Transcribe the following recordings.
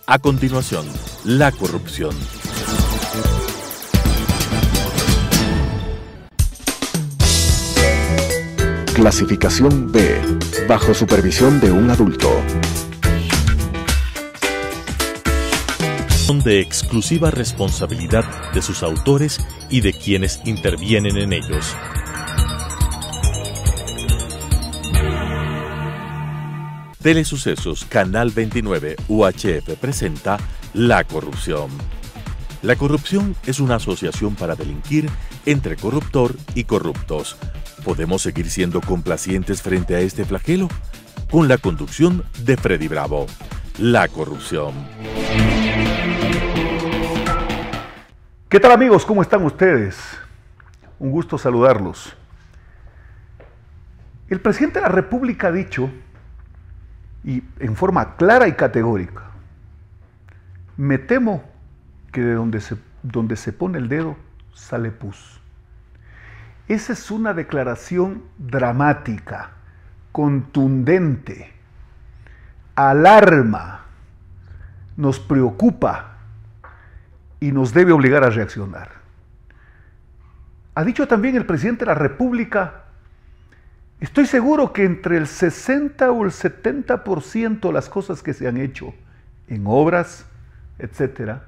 A continuación, la corrupción. Clasificación B, bajo supervisión de un adulto. Son de exclusiva responsabilidad de sus autores y de quienes intervienen en ellos. Telesucesos, Canal 29, UHF presenta La Corrupción. La corrupción es una asociación para delinquir entre corruptor y corruptos. ¿Podemos seguir siendo complacientes frente a este flagelo? Con la conducción de Freddy Bravo. La corrupción. ¿Qué tal, amigos? ¿Cómo están ustedes? Un gusto saludarlos. El presidente de la República ha dicho, y en forma clara y categórica, me temo que de donde se pone el dedo sale pus. Esa es una declaración dramática, contundente, alarma, nos preocupa y nos debe obligar a reaccionar. Ha dicho también el presidente de la República, estoy seguro que entre el 60 o el 70% de las cosas que se han hecho en obras, etcétera,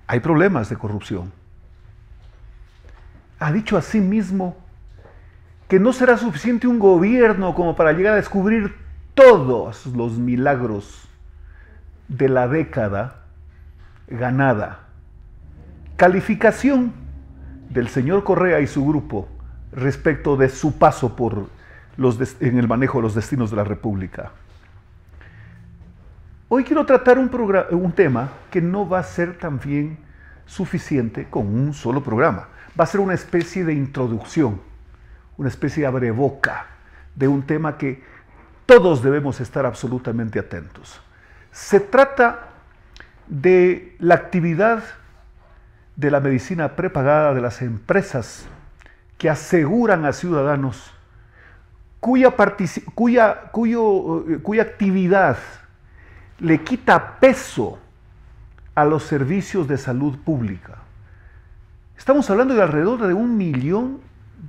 hay problemas de corrupción. Ha dicho asimismo que no será suficiente un gobierno como para llegar a descubrir todos los milagros de la década ganada. Calificación del señor Correa y su grupo respecto de su paso por en el manejo de los destinos de la República. Hoy quiero tratar un tema que no va a ser también suficiente con un solo programa. Va a ser una especie de introducción, una especie de abreboca de un tema que todos debemos estar absolutamente atentos. Se trata de la actividad de la medicina prepagada de las empresas que aseguran a ciudadanos cuya actividad le quita peso a los servicios de salud pública. Estamos hablando de alrededor de 1 millón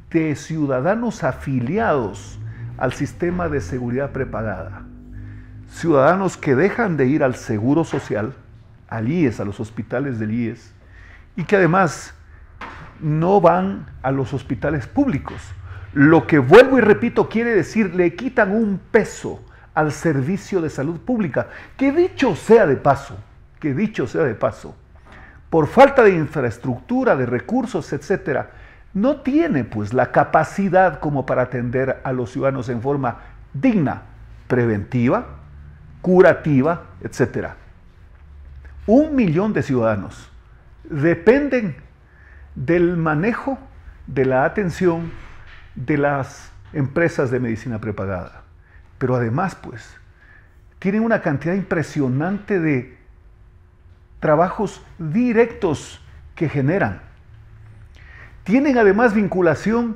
de ciudadanos afiliados al sistema de seguridad prepagada. Ciudadanos que dejan de ir al Seguro Social, al IES, a los hospitales del IES, y que además no van a los hospitales públicos. Lo que, vuelvo y repito, quiere decir, le quitan un peso al servicio de salud pública, que dicho sea de paso, por falta de infraestructura, de recursos, etcétera, no tiene pues la capacidad como para atender a los ciudadanos en forma digna, preventiva, curativa, etcétera. 1 millón de ciudadanos dependen del manejo, de la atención de las empresas de medicina prepagada. Pero además, pues, tienen una cantidad impresionante de trabajos directos que generan. Tienen además vinculación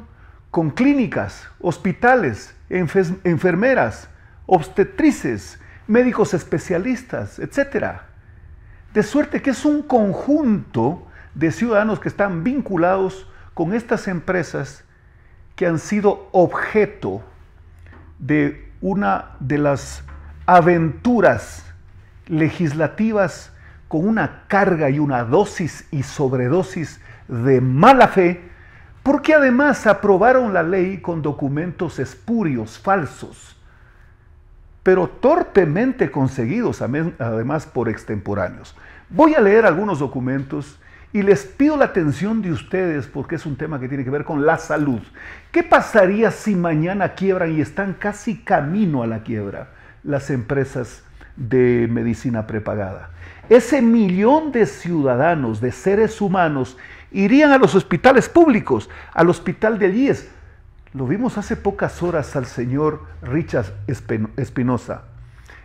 con clínicas, hospitales, enfermeras, obstetrices, médicos especialistas, etc. De suerte que es un conjunto de ciudadanos que están vinculados con estas empresas que han sido objeto de una de las aventuras legislativas con una carga y una dosis y sobredosis de mala fe, porque además aprobaron la ley con documentos espurios, falsos, pero torpemente conseguidos, además por extemporáneos. Voy a leer algunos documentos y les pido la atención de ustedes porque es un tema que tiene que ver con la salud. ¿Qué pasaría si mañana quiebran y están casi camino a la quiebra las empresas de medicina prepagada? Ese 1 millón de ciudadanos, de seres humanos, irían a los hospitales públicos, al hospital del IES. Lo vimos hace pocas horas al señor Richard Espinosa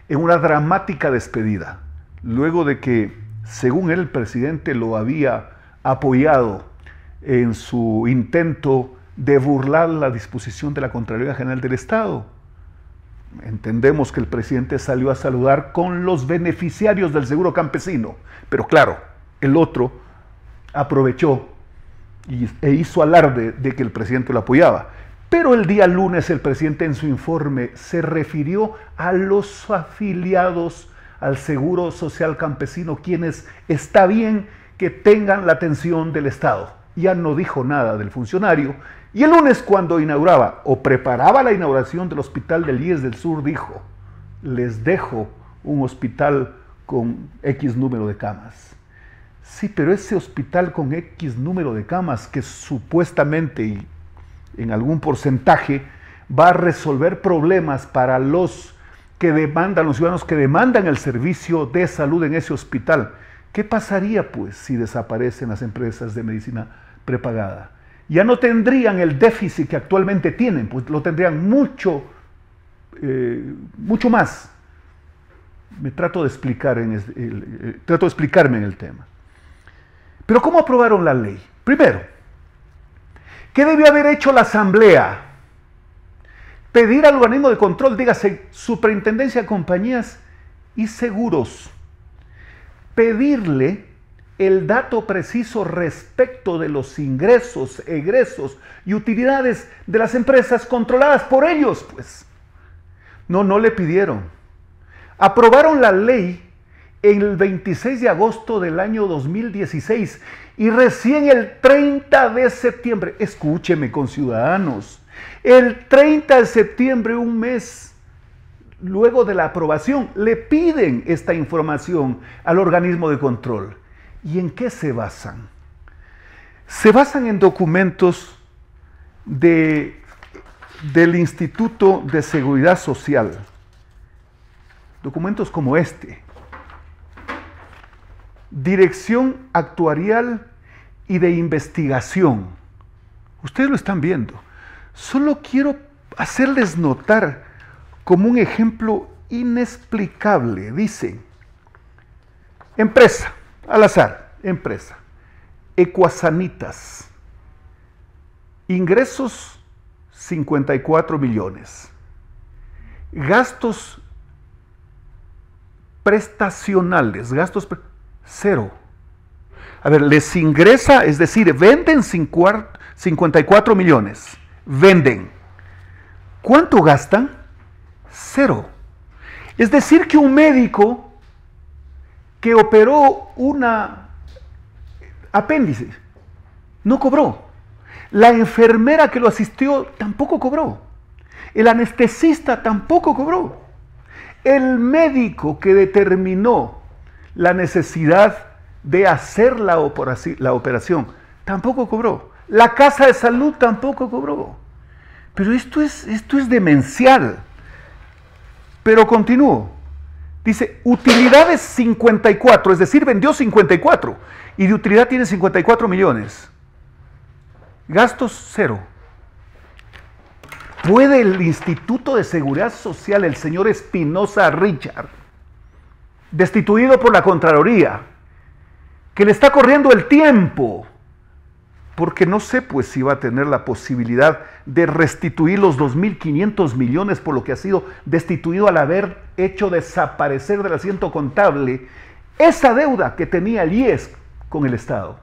en una dramática despedida, luego de que, según él, el presidente lo había apoyado en su intento de burlar la disposición de la Contraloría General del Estado. Entendemos que el presidente salió a saludar con los beneficiarios del seguro campesino, pero claro, el otro aprovechó e hizo alarde de que el presidente lo apoyaba. Pero el día lunes el presidente en su informe se refirió a los afiliados al Seguro Social Campesino, quienes está bien que tengan la atención del Estado. Ya no dijo nada del funcionario. Y el lunes, cuando inauguraba o preparaba la inauguración del hospital del IES del Sur, dijo: les dejo un hospital con X número de camas. Sí, pero ese hospital con X número de camas, que supuestamente y en algún porcentaje va a resolver problemas para los ciudadanos que demandan el servicio de salud en ese hospital, ¿qué pasaría pues si desaparecen las empresas de medicina prepagada? Ya no tendrían el déficit que actualmente tienen, pues lo tendrían mucho más. Trato de explicarme en el tema. Pero ¿cómo aprobaron la ley? Primero, ¿qué debió haber hecho la Asamblea? Pedir al organismo de control, dígase Superintendencia de Compañías y Seguros, pedirle el dato preciso respecto de los ingresos, egresos y utilidades de las empresas controladas por ellos, pues. No le pidieron. Aprobaron la ley el 26 de agosto del año 2016 y recién el 30 de septiembre, escúcheme conciudadanos, el 30 de septiembre, un mes luego de la aprobación, le piden esta información al organismo de control. ¿Y en qué se basan? Se basan en documentos del Instituto de Seguridad Social. Documentos como este. Dirección Actuarial y de Investigación. Ustedes lo están viendo. Solo quiero hacerles notar como un ejemplo inexplicable. Dice, empresa, al azar, empresa, Ecuasanitas, ingresos 54 millones, gastos prestacionales, cero. A ver, les ingresa, es decir, venden 54 millones, venden. ¿Cuánto gastan? Cero. Es decir, que un médico que operó una apéndice no cobró. La enfermera que lo asistió tampoco cobró. El anestesista tampoco cobró. El médico que determinó la necesidad de hacer la operación tampoco cobró. La casa de salud tampoco cobró. Pero esto es demencial. Pero continúo. Dice, utilidades 54, es decir, vendió 54 y de utilidad tiene 54 millones. Gastos cero. ¿Puede el Instituto de Seguridad Social, el señor Espinosa Richard, destituido por la Contraloría, que le está corriendo el tiempo, porque no sé pues si va a tener la posibilidad de restituir los 2.500 millones por lo que ha sido destituido al haber hecho desaparecer del asiento contable esa deuda que tenía el IES con el Estado?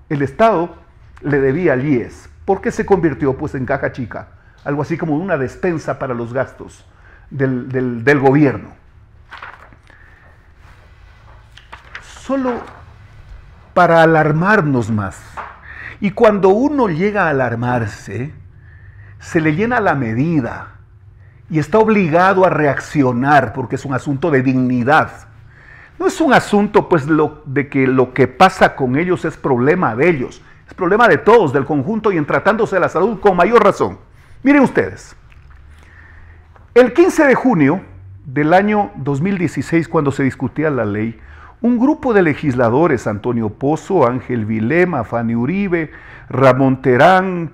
El Estado le debía al IES, porque se convirtió pues en caja chica, algo así como una despensa para los gastos del gobierno. Solo para alarmarnos más. Y cuando uno llega a alarmarse, se le llena la medida y está obligado a reaccionar porque es un asunto de dignidad. No es un asunto pues de que lo que pasa con ellos es problema de ellos, es problema de todos, del conjunto, y en tratándose de la salud con mayor razón. Miren ustedes, el 15 de junio del año 2016, cuando se discutía la ley, un grupo de legisladores, Antonio Pozo, Ángel Vilema, Fanny Uribe, Ramón Terán,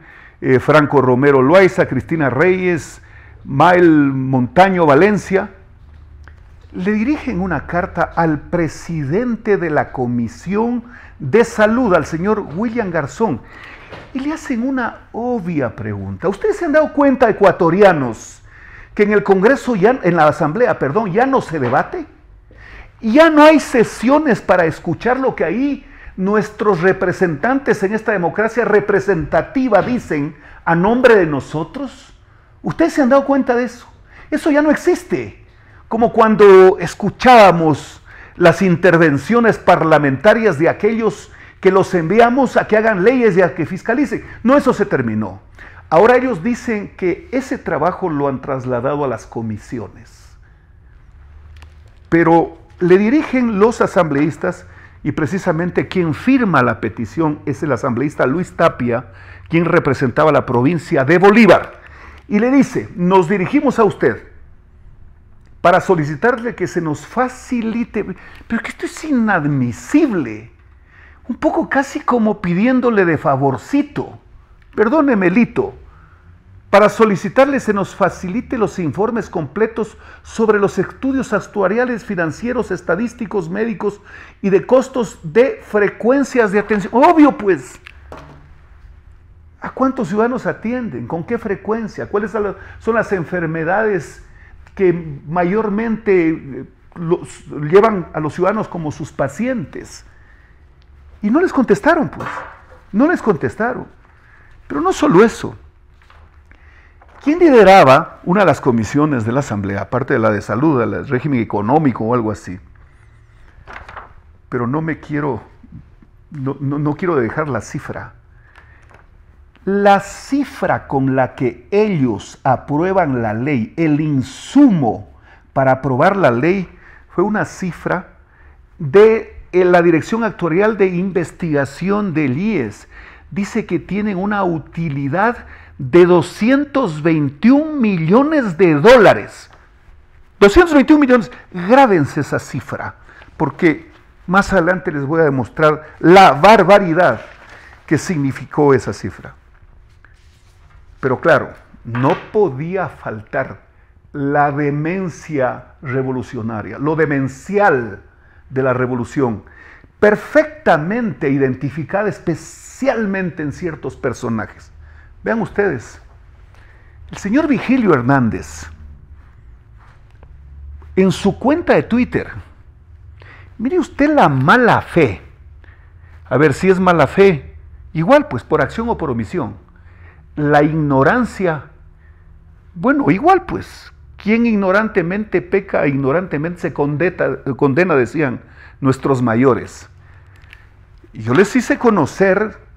Franco Romero Loaiza, Cristina Reyes, Mael Montaño Valencia, le dirigen una carta al presidente de la Comisión de Salud, al señor William Garzón, y le hacen una obvia pregunta. ¿Ustedes se han dado cuenta, ecuatorianos, que en el Congreso, en la Asamblea, perdón, ya no se debate. Ya no hay sesiones para escuchar lo que ahí nuestros representantes en esta democracia representativa dicen a nombre de nosotros. ¿Ustedes se han dado cuenta de eso? Eso ya no existe. Como cuando escuchábamos las intervenciones parlamentarias de aquellos que los enviamos a que hagan leyes y a que fiscalicen. No, eso se terminó. Ahora ellos dicen que ese trabajo lo han trasladado a las comisiones. Pero le dirigen los asambleístas, y precisamente quien firma la petición es el asambleísta Luis Tapia, quien representaba la provincia de Bolívar. Y le dice: nos dirigimos a usted para solicitarle que se nos facilite, pero que esto es inadmisible, un poco casi como pidiéndole de favorcito, perdóneme Lito, para solicitarle se nos facilite los informes completos sobre los estudios actuariales, financieros, estadísticos, médicos y de costos de frecuencias de atención. Obvio, pues. ¿A cuántos ciudadanos atienden? ¿Con qué frecuencia? ¿Cuáles son las enfermedades que mayormente llevan a los ciudadanos como sus pacientes? Y no les contestaron, pues. No les contestaron. Pero no solo eso. ¿Quién lideraba una de las comisiones de la Asamblea, aparte de la de salud, del régimen económico o algo así? Pero no quiero dejar la cifra. La cifra con la que ellos aprueban la ley, el insumo para aprobar la ley, fue una cifra de la Dirección Actuarial de Investigación del IES. Dice que tienen una utilidad de 221 millones de dólares. 221 millones. Grábense esa cifra, porque más adelante les voy a demostrar la barbaridad que significó esa cifra. Pero claro, no podía faltar la demencia revolucionaria, lo demencial de la revolución, perfectamente identificada especialmente en ciertos personajes. Vean ustedes, el señor Vigilio Hernández, en su cuenta de Twitter, mire usted la mala fe. A ver si es mala fe, igual pues por acción o por omisión. La ignorancia, bueno, igual pues, quien ignorantemente peca, ignorantemente se condena, decían nuestros mayores. Yo les hice conocer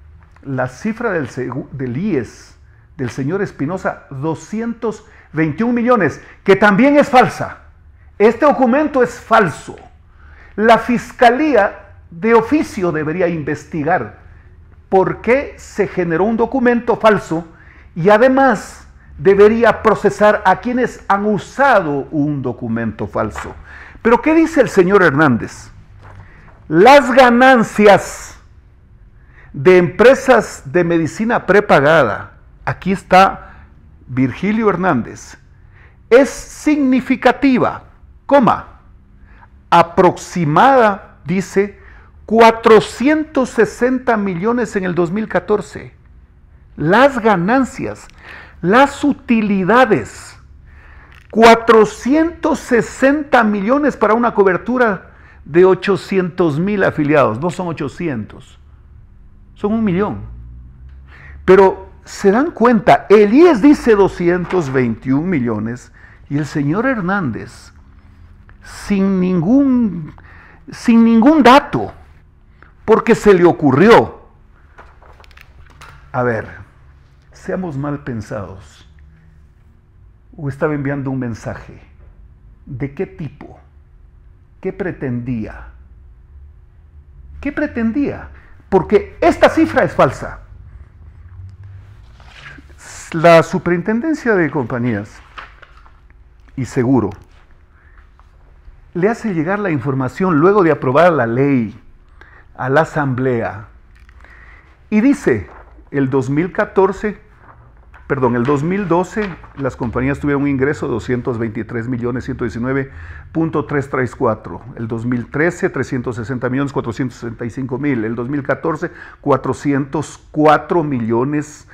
la cifra del IES, del señor Espinosa, 221 millones, que también es falsa. Este documento es falso. La Fiscalía de oficio debería investigar por qué se generó un documento falso y además debería procesar a quienes han usado un documento falso. Pero ¿qué dice el señor Hernández? Las ganancias de empresas de medicina prepagada, aquí está Virgilio Hernández, es significativa, aproximada, dice, 460 millones en el 2014. Las ganancias, las utilidades, 460 millones para una cobertura de 800,000 afiliados. No son 800, son 1,000,000. Pero se dan cuenta, el IES dice 221 millones y el señor Hernández, sin ningún dato, porque se le ocurrió. A ver, seamos mal pensados. O estaba enviando un mensaje. ¿De qué tipo? ¿Qué pretendía? ¿Qué pretendía? Porque esta cifra es falsa. La Superintendencia de Compañías y Seguro le hace llegar la información luego de aprobar la ley a la Asamblea y dice, el 2012, las compañías tuvieron un ingreso de 223.119.334. El 2013, 360.465.000. El 2014, 404 millones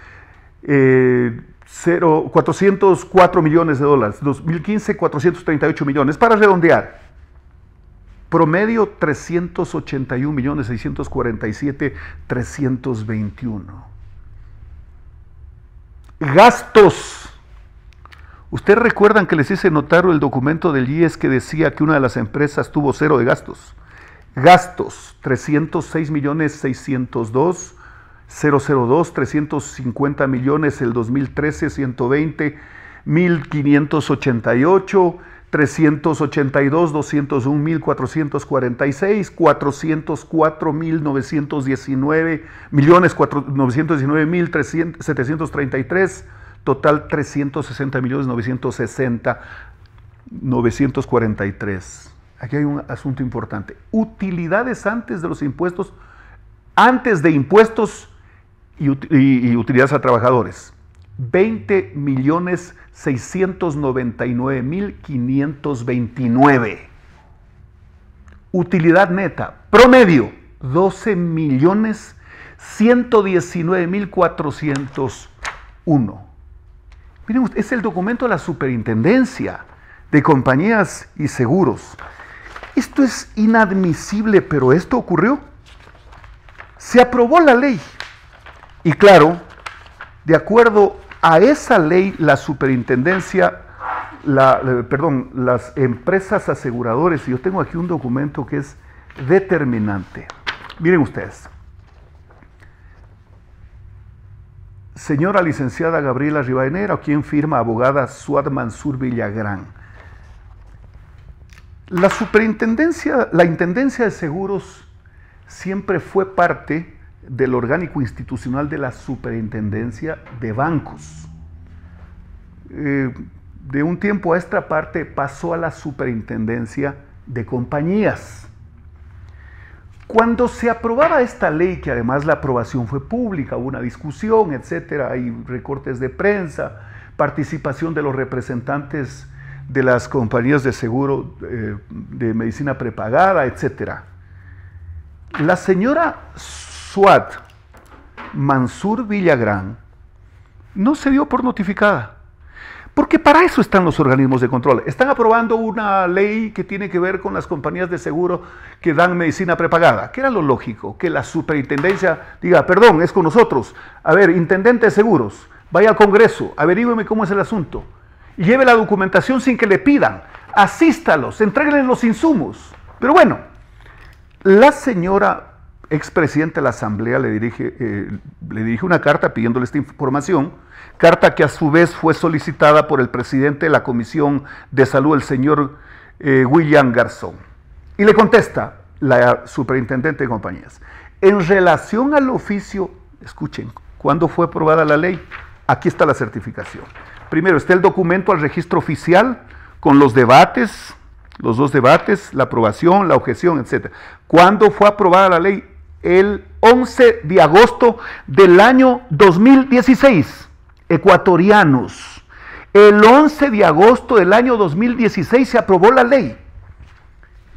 404 millones de dólares. 2015, 438 millones. Para redondear, promedio 381 millones, 647, 321. Gastos. ¿Ustedes recuerdan que les hice notar el documento del IES que decía que una de las empresas tuvo cero de gastos? Gastos, 306 millones 602, 002, 350 millones el 2013, 120, 1588, 382, 201 mil 446, 404 mil 919 millones 919 mil 733, total 360 millones 960 943. Aquí hay un asunto importante. Utilidades antes de los impuestos, antes de impuestos y utilidades a trabajadores. 20 millones 699 mil 529. Utilidad neta, promedio, 12 millones 119 mil 401. Miren, es el documento de la Superintendencia de Compañías y Seguros. Esto es inadmisible, pero esto ocurrió. Se aprobó la ley. Y claro, de acuerdo a esa ley, la superintendencia, las empresas aseguradoras, y yo tengo aquí un documento que es determinante. Miren ustedes. Señora licenciada Gabriela Rivadeneira, quien firma abogada Suad Mansur Villagrán. La Intendencia de Seguros siempre fue parte del orgánico institucional de la Superintendencia de Bancos. De un tiempo a esta parte pasó a la Superintendencia de Compañías. Cuando se aprobaba esta ley, que además la aprobación fue pública, hubo una discusión, etcétera, hay recortes de prensa, participación de los representantes de las compañías de seguro de medicina prepagada, etcétera. La señora Suad Mansur Villagrán no se dio por notificada, porque para eso están los organismos de control. Están aprobando una ley que tiene que ver con las compañías de seguro que dan medicina prepagada, que era lo lógico, que la superintendencia diga, perdón, es con nosotros, a ver, intendente de seguros, vaya al Congreso, averígüeme cómo es el asunto, y lleve la documentación sin que le pidan, asístalos, entréguenles los insumos. Pero bueno, la señora expresidente de la Asamblea le dirige una carta pidiéndole esta información, carta que a su vez fue solicitada por el presidente de la Comisión de Salud, el señor William Garzón. Y le contesta la superintendente de compañías. En relación al oficio, escuchen, ¿cuándo fue aprobada la ley? Aquí está la certificación. Primero está el documento al registro oficial con los debates, los dos debates, la aprobación, la objeción, etc. ¿Cuándo fue aprobada la ley? El 11 de agosto del año 2016, ecuatorianos. El 11 de agosto del año 2016 se aprobó la ley.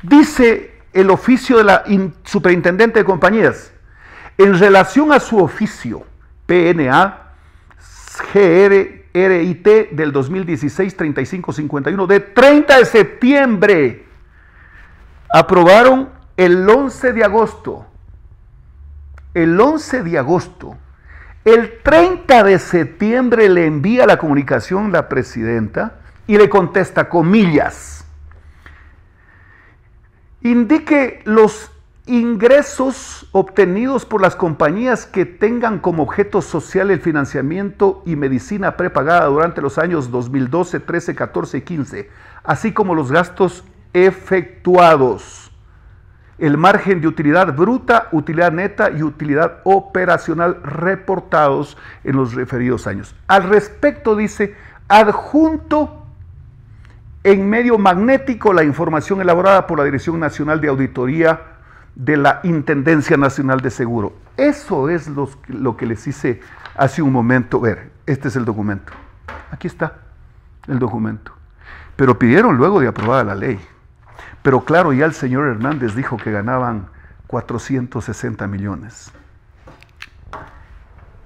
Dice el oficio de la superintendente de compañías, en relación a su oficio PNA GRIT del 2016-3551 de 30 de septiembre, aprobaron el 11 de agosto. El 11 de agosto, el 30 de septiembre le envía la comunicación la presidenta y le contesta, comillas, indique los ingresos obtenidos por las compañías que tengan como objeto social el financiamiento y medicina prepagada durante los años 2012, 13, 14 y 15, así como los gastos efectuados, el margen de utilidad bruta, utilidad neta y utilidad operacional reportados en los referidos años. Al respecto dice, adjunto en medio magnético la información elaborada por la Dirección Nacional de Auditoría de la Intendencia Nacional de Seguro. Eso es lo que les hice hace un momento ver. Este es el documento. Aquí está el documento. Pero pidieron luego de aprobada la ley. Pero claro, ya el señor Hernández dijo que ganaban 460 millones.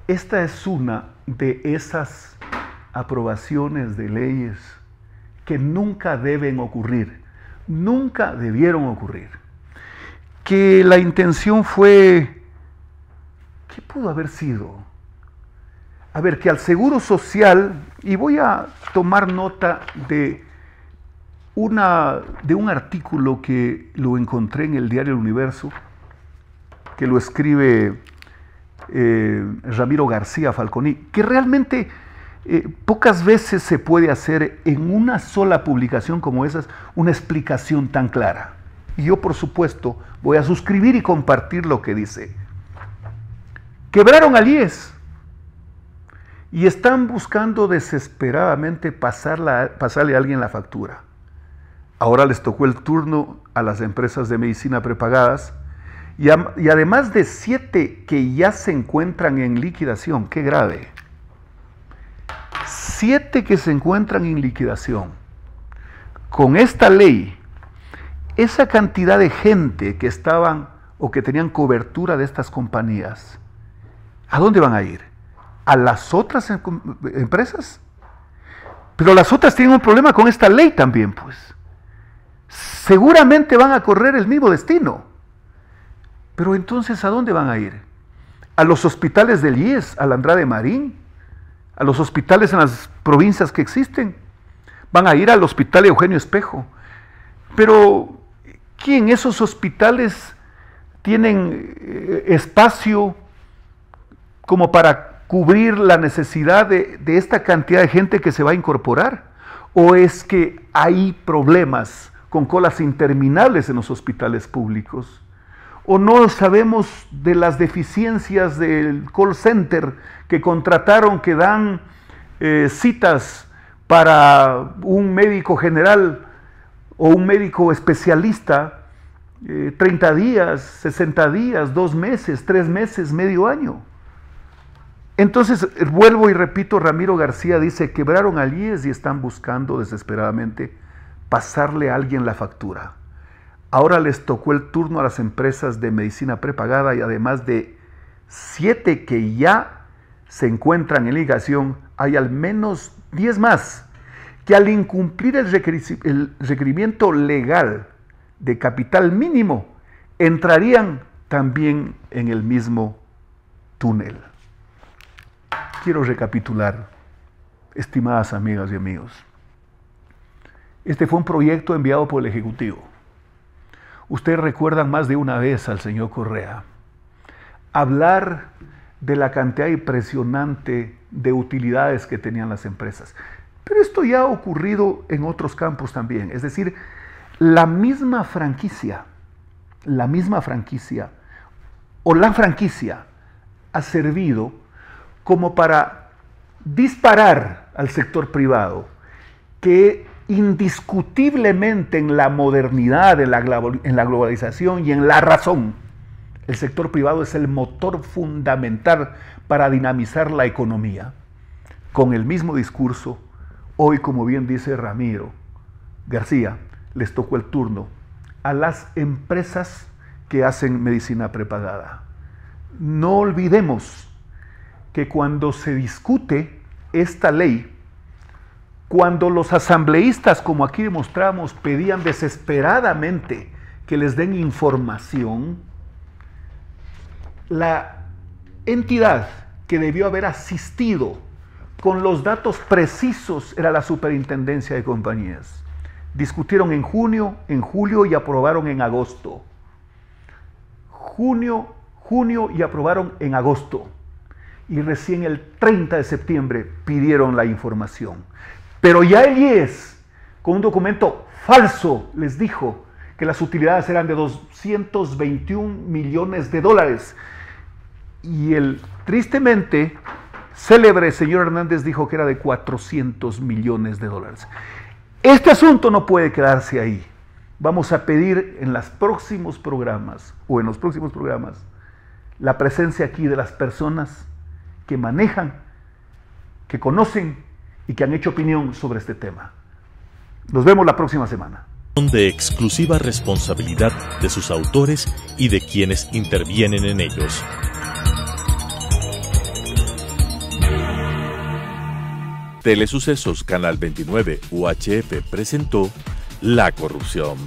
Esta es una de esas aprobaciones de leyes que nunca deben ocurrir, nunca debieron ocurrir. Que la intención fue, ¿qué pudo haber sido? A ver, que al Seguro Social, y voy a tomar nota de un artículo que lo encontré en el diario El Universo, que lo escribe Ramiro García Falconi, que realmente pocas veces se puede hacer en una sola publicación como esa una explicación tan clara. Y yo, por supuesto, voy a suscribir y compartir lo que dice. Quebraron al IES y están buscando desesperadamente pasarle a alguien la factura. Ahora les tocó el turno a las empresas de medicina prepagadas y además de 7 que ya se encuentran en liquidación. ¡Qué grave! 7 que se encuentran en liquidación. Con esta ley, esa cantidad de gente que estaban o que tenían cobertura de estas compañías, ¿a dónde van a ir? ¿A las otras empresas? Pero las otras tienen un problema con esta ley también, pues. Seguramente van a correr el mismo destino. Pero entonces, ¿a dónde van a ir? ¿A los hospitales del IES, al Andrade Marín? ¿A los hospitales en las provincias que existen? Van a ir al hospital Eugenio Espejo. Pero, ¿quién? ¿Esos hospitales tienen espacio como para cubrir la necesidad de esta cantidad de gente que se va a incorporar? ¿O es que hay problemas con colas interminables en los hospitales públicos? ¿O no sabemos de las deficiencias del call center que contrataron, que dan citas para un médico general o un médico especialista 30 días, 60 días, 2 meses, 3 meses, medio año? Entonces, vuelvo y repito, Ramiro García dice, quebraron al IES y están buscando desesperadamente pasarle a alguien la factura. Ahora les tocó el turno a las empresas de medicina prepagada y además de 7 que ya se encuentran en liquidación, hay al menos 10 más que al incumplir el requerimiento legal de capital mínimo entrarían también en el mismo túnel. Quiero recapitular, estimadas amigas y amigos. Este fue un proyecto enviado por el Ejecutivo. Ustedes recuerdan más de una vez al señor Correa hablar de la cantidad impresionante de utilidades que tenían las empresas. Pero esto ya ha ocurrido en otros campos también. Es decir, la misma franquicia ha servido como para disparar al sector privado, que indiscutiblemente en la modernidad, en la globalización y en la razón, el sector privado es el motor fundamental para dinamizar la economía. Con el mismo discurso, hoy, como bien dice Ramiro García, les tocó el turno a las empresas que hacen medicina prepagada. No olvidemos que cuando se discute esta ley, cuando los asambleístas, como aquí demostramos, pedían desesperadamente que les den información, la entidad que debió haber asistido con los datos precisos era la Superintendencia de Compañías. Discutieron en junio, en julio y aprobaron en agosto. Junio y aprobaron en agosto. Y recién el 30 de septiembre pidieron la información. Pero ya el IES, con un documento falso, les dijo que las utilidades eran de 221 millones de dólares. Y el tristemente célebre señor Hernández dijo que era de 400 millones de dólares. Este asunto no puede quedarse ahí. Vamos a pedir en los próximos programas la presencia aquí de las personas que manejan, que conocen y que han hecho opinión sobre este tema. Nos vemos la próxima semana. De exclusiva responsabilidad de sus autores y de quienes intervienen en ellos. Telesucesos Canal 29 UHF presentó La Corrupción.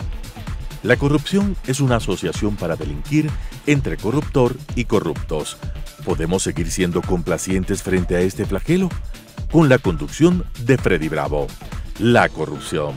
La corrupción es una asociación para delinquir entre corruptor y corruptos. ¿Podemos seguir siendo complacientes frente a este flagelo? Con la conducción de Freddy Bravo. La Corrupción.